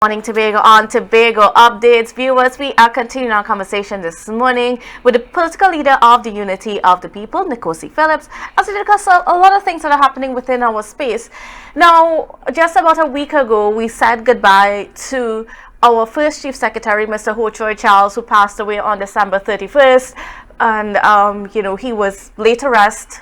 Morning Tobago on Tobago Updates. Viewers, we are continuing our conversation this morning with the political leader of the Unity of the People, Nickocy Phillips, as we discuss a lot of things that are happening within our space. Now, just about a week ago, we said goodbye to our first Chief Secretary, Mr. Hochoy Charles, who passed away on December 31st. And, he was laid to rest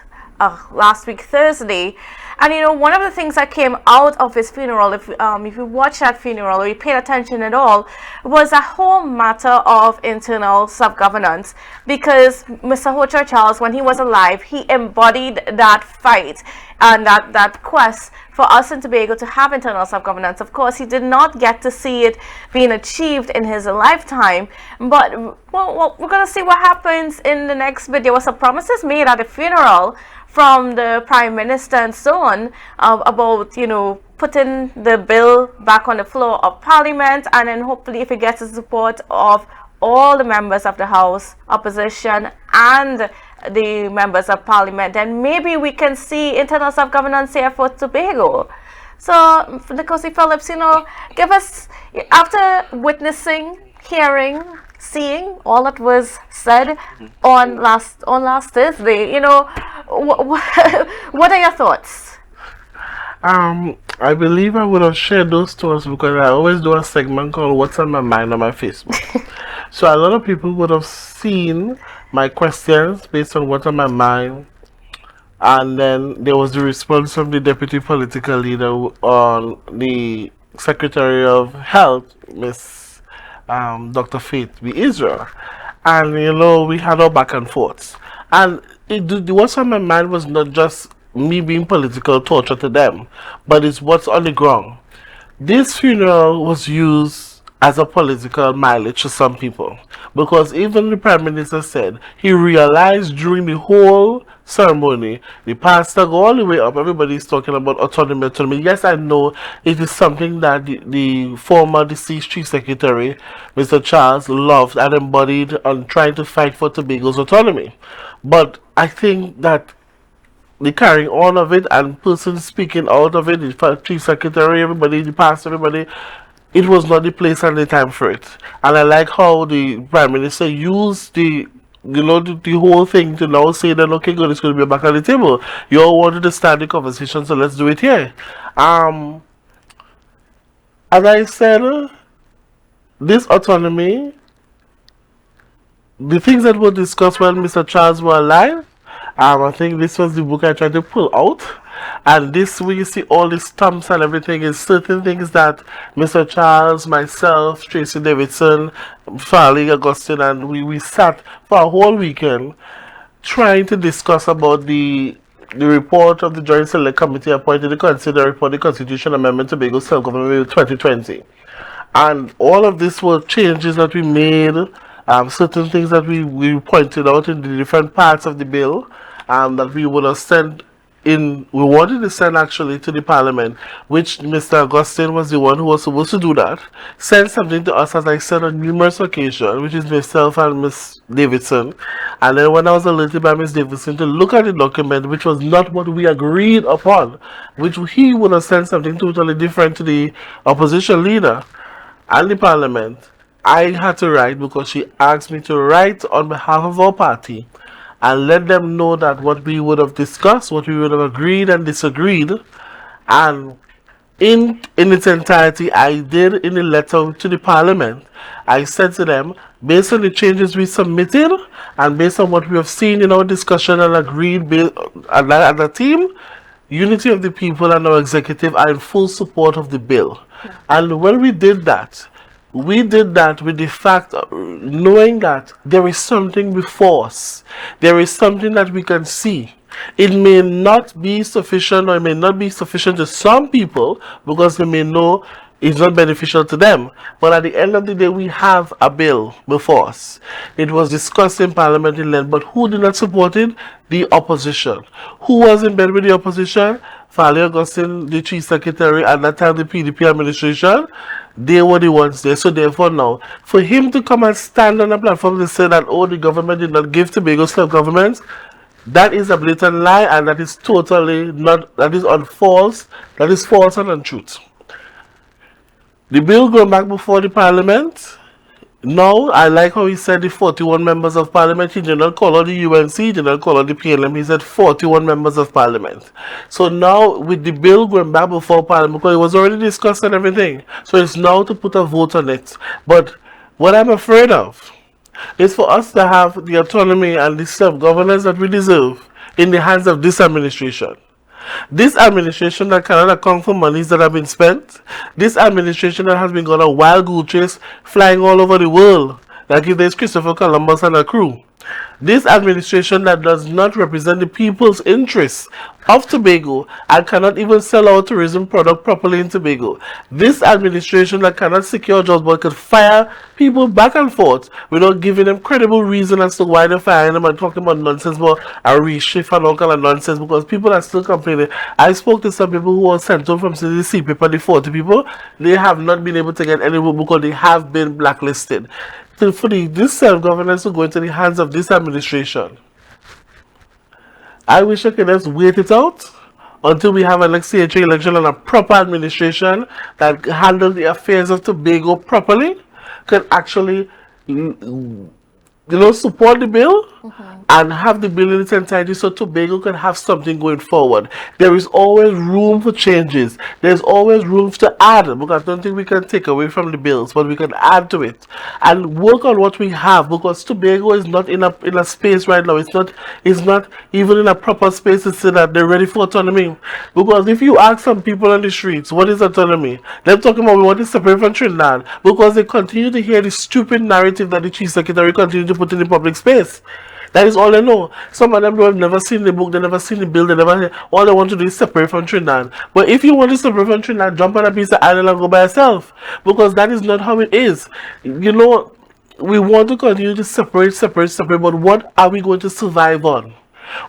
last week, Thursday. And one of the things that came out of his funeral, if you watched that funeral or you paid attention at all, was a whole matter of internal self-governance. Because Mr. Hochoy Charles, when he was alive, he embodied that fight and that quest for us in Tobago to have internal self-governance. Of course, he did not get to see it being achieved in his lifetime, but well, we're going to see what happens in the next bit. There were some promises made at the funeral from the Prime Minister and so on about, putting the bill back on the floor of Parliament, and then hopefully if it gets the support of all the members of the House, opposition and the members of Parliament, then maybe we can see internal self-governance here for Tobago. So, Nickocy Phillips, give us, after witnessing, hearing, seeing all that was said on last Thursday, what are your thoughts? I believe I would have shared those thoughts because I always do a segment called What's on My Mind on my Facebook. So a lot of people would have seen my questions based on what's on my mind, and then there was the response from the deputy political leader on the Secretary of Health, Miss Dr. Faith B. Israel. And we had our back and forth. And what's on my mind was not just me being political torture to them, but it's what's on the ground. This funeral was used as a political mileage to some people, because even the Prime Minister said he realized during the whole ceremony, the pastor go all the way up, everybody's talking about autonomy. Yes, I know it is something that the former deceased Chief Secretary, Mr. Charles, loved and embodied on trying to fight for Tobago's autonomy. But I think that the carrying on of it and persons speaking out of it, the Chief Secretary, everybody, the pastor, everybody, it was not the place and the time for it. And I like how the Prime Minister used the whole thing to now say that, okay, good, it's going to be back on the table. You all wanted to start the conversation, so let's do it here. As I said, this autonomy, the things that were discussed when Mr. Charles were alive, I think this was the book I tried to pull out. And this, where you see all the stamps and everything, is certain things that Mr. Charles, myself, Tracy Davidson, Farley Augustine, and we sat for a whole weekend trying to discuss about the report of the Joint Select Committee appointed to consider report the Constitution Amendment to Tobago Self-Government 2020. And all of this were changes that we made, certain things that we pointed out in the different parts of the bill that we would have sent we wanted to send actually to the Parliament, which Mr. Augustine was the one who was supposed to do that, send something to us, as I said on numerous occasions, which is myself and Miss Davidson. And then when I was alerted by Miss Davidson to look at the document, which was not what we agreed upon, which he would have sent something totally different to the opposition leader and the Parliament, I had to write because she asked me to write on behalf of our party and let them know that what we would have discussed, what we would have agreed and disagreed, and in its entirety, I did in a letter to the Parliament. I said to them, based on the changes we submitted and based on what we have seen in our discussion and agreed as a team, Unity of the People and our executive are in full support of the bill. And when we did that with the fact of knowing that there is something before us. There is something that we can see. It may not be sufficient, or it may not be sufficient to some people because they may know it's not beneficial to them. But at the end of the day, we have a bill before us. It was discussed in Parliament in length, but who did not support it? The opposition. Who was in bed with the opposition? Farley Augustine, the Chief Secretary, at that time the PDP administration. They were the ones there. So therefore now, for him to come and stand on a platform to say that, oh, the government did not give Tobago self-government, that is a blatant lie, and that is totally not, that is false and untruth. The bill going back before the parliament. No, I like how he said the 41 members of parliament. He did not call out the UNC, he did not call out the PLM. He said 41 members of parliament. So now, with the bill going back before parliament, because it was already discussed and everything, so it's now to put a vote on it. But what I'm afraid of is for us to have the autonomy and the self-governance that we deserve in the hands of this administration. This administration that cannot account for monies that have been spent. This administration that has been on a wild goose chase flying all over the world. Like if there's Christopher Columbus and a crew. This administration that does not represent the people's interests of Tobago and cannot even sell our tourism product properly in Tobago. This administration that cannot secure jobs but could fire people back and forth without giving them credible reason as to why they're firing them and talking about nonsense about a reshift and all kind of nonsense, because people are still complaining. I spoke to some people who were sent home from CDC paper, the 40 people. They have not been able to get any work because they have been blacklisted. So for this self-governance to go into the hands of this administration, I wish I could just wait it out until we have an CHA election and a proper administration that handles the affairs of Tobago properly, can actually, support the bill and have the bill in its entirety so Tobago can have something going forward. There is always room for changes. There's always room to add, because I don't think we can take away from the bills, but we can add to it and work on what we have, because Tobago is not in a space right now. It's not even in a proper space to say that they're ready for autonomy. Because if you ask some people on the streets, what is autonomy? They're talking about we want to separate from Trinidad, because they continue to hear the stupid narrative that the chief secretary continues to put in the public space. That is all they know. Some of them have never seen the book, they never seen the bill, all they want to do is separate from Trinidad. But if you want to separate from Trinidad, jump on a piece of island and go by yourself. Because that is not how it is. We want to continue to separate, but what are we going to survive on?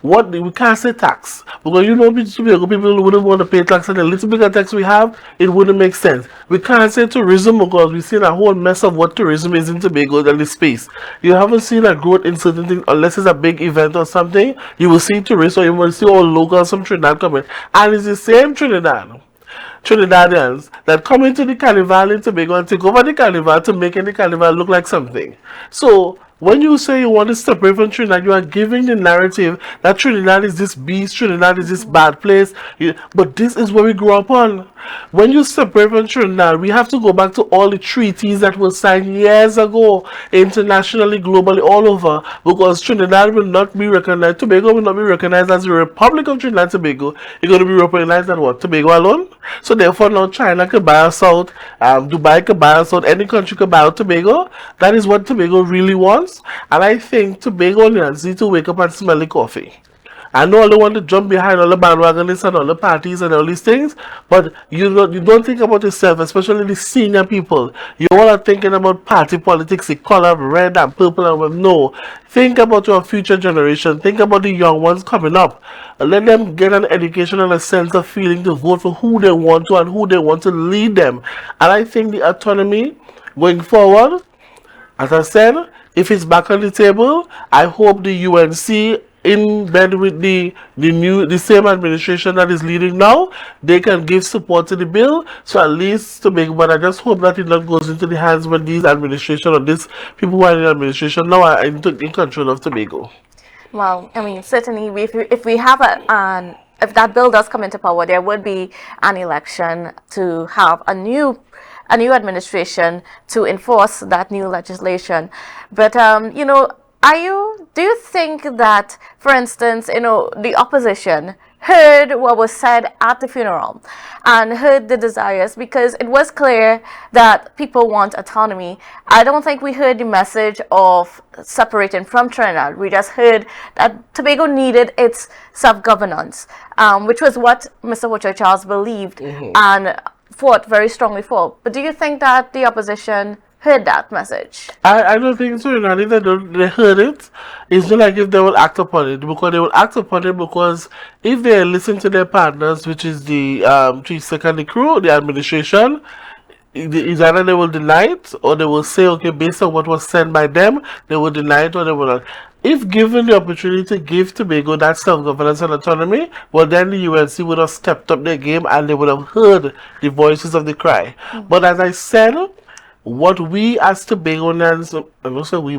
We can't say tax, because people wouldn't want to pay tax, and the little bit of tax we have, it wouldn't make sense. We can't say tourism, because we've seen a whole mess of what tourism is in Tobago and the space. You haven't seen a growth in certain things unless it's a big event or something. You will see tourists, or you will see all locals from Trinidad coming, and it's the same Trinidadians that come into the carnival in Tobago and take over the carnival to make the carnival look like something. So when you say you want to separate from Trinidad, you are giving the narrative that Trinidad is this beast, Trinidad is this bad place. But this is where we grew up on. When you separate from Trinidad, we have to go back to all the treaties that were signed years ago, internationally, globally, all over, because Trinidad will not be recognized, Tobago will not be recognized as the Republic of Trinidad and Tobago. It's going to be recognized as what? Tobago alone? So therefore now China can buy us out, Dubai can buy us out, any country can buy out Tobago. That is what Tobago really wants. And I think Tobagonians need to wake up and smell the coffee. I know all they want to jump behind all the bandwagonists and all the parties and all these things, but you don't think about yourself, especially the senior people. You all are thinking about party politics, the color of red and purple and red. No. Think about your future generation. Think about the young ones coming up. Let them get an education and a sense of feeling to vote for who they want to and who they want to lead them. And I think the autonomy going forward, as I said, if it's back on the table, I hope the UNC, in bed with the same administration that is leading now, they can give support to the bill, so at least to make. But I just hope that it not goes into the hands when these administration or these people who are in the administration now are in control of Tobago. Well, I mean, certainly, if we have if that bill does come into power, there would be an election to have a new administration to enforce that new legislation. But do you think that, for instance, the opposition heard what was said at the funeral and heard the desires, because it was clear that people want autonomy? I don't think we heard the message of separating from Trinidad. We just heard that Tobago needed its self-governance, which was what Mr. Hochoy Charles believed and fought very strongly for. But do you think that the opposition heard that message? I don't think so. I think they heard it. It's not like if they will act upon it, because they will act upon it because if they listen to their partners, which is the chief secretary crew, the administration, Is either they will deny it or they will say, okay, based on what was sent by them, they will deny it or they will not. If given the opportunity to give Tobago that self-governance and autonomy, well, then the UNC would have stepped up their game and they would have heard the voices of the cry. But as I said, what we as Tobagonians, and also we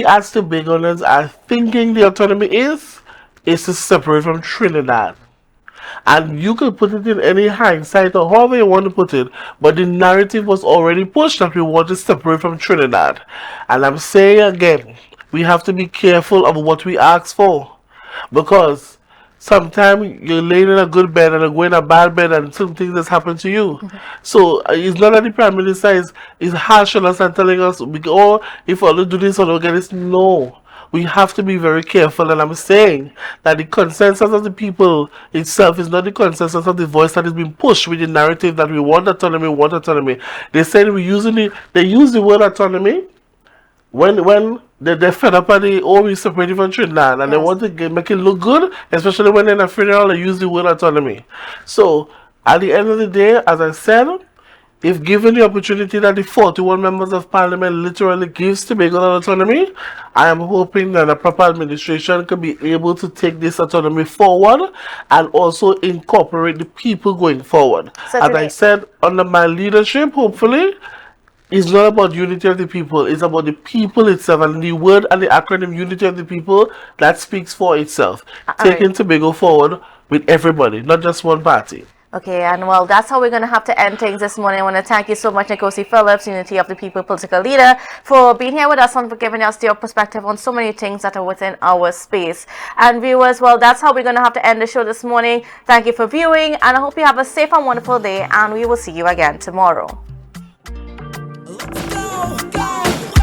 as Tobagonians are thinking the autonomy is to separate from Trinidad. And you could put it in any hindsight or however you want to put it, but the narrative was already pushed that we want to separate from Trinidad. And I'm saying again, we have to be careful of what we ask for, because sometimes you're laying in a good bed and you're going in a bad bed and something that's happened to you. So it's not that the Prime Minister is harsh on us and telling us, oh, if I don't do this or don't get this. No. We have to be very careful, and I'm saying that the consensus of the people itself is not the consensus of the voice that is being pushed with the narrative that we want autonomy, we want autonomy. They said they use the word autonomy when they're fed up at the we separated from Trinidad and they want to make it look good, especially when they're in a funeral, they use the word autonomy. So at the end of the day, as I said, if given the opportunity that the 41 members of parliament literally gives Tobago that autonomy, I am hoping that a proper administration can be able to take this autonomy forward and also incorporate the people going forward. Certainly. As I said, under my leadership, hopefully, it's not about unity of the people, it's about the people itself, and the word and the acronym unity of the people, that speaks for itself. Taking Tobago forward with everybody, not just one party. Okay, and well, that's how we're going to have to end things this morning. I want to thank you so much, Nickocy Phillips, Unity of the People political leader, for being here with us and for giving us your perspective on so many things that are within our space. And viewers, well, that's how we're going to have to end the show this morning. Thank you for viewing, and I hope you have a safe and wonderful day, and we will see you again tomorrow.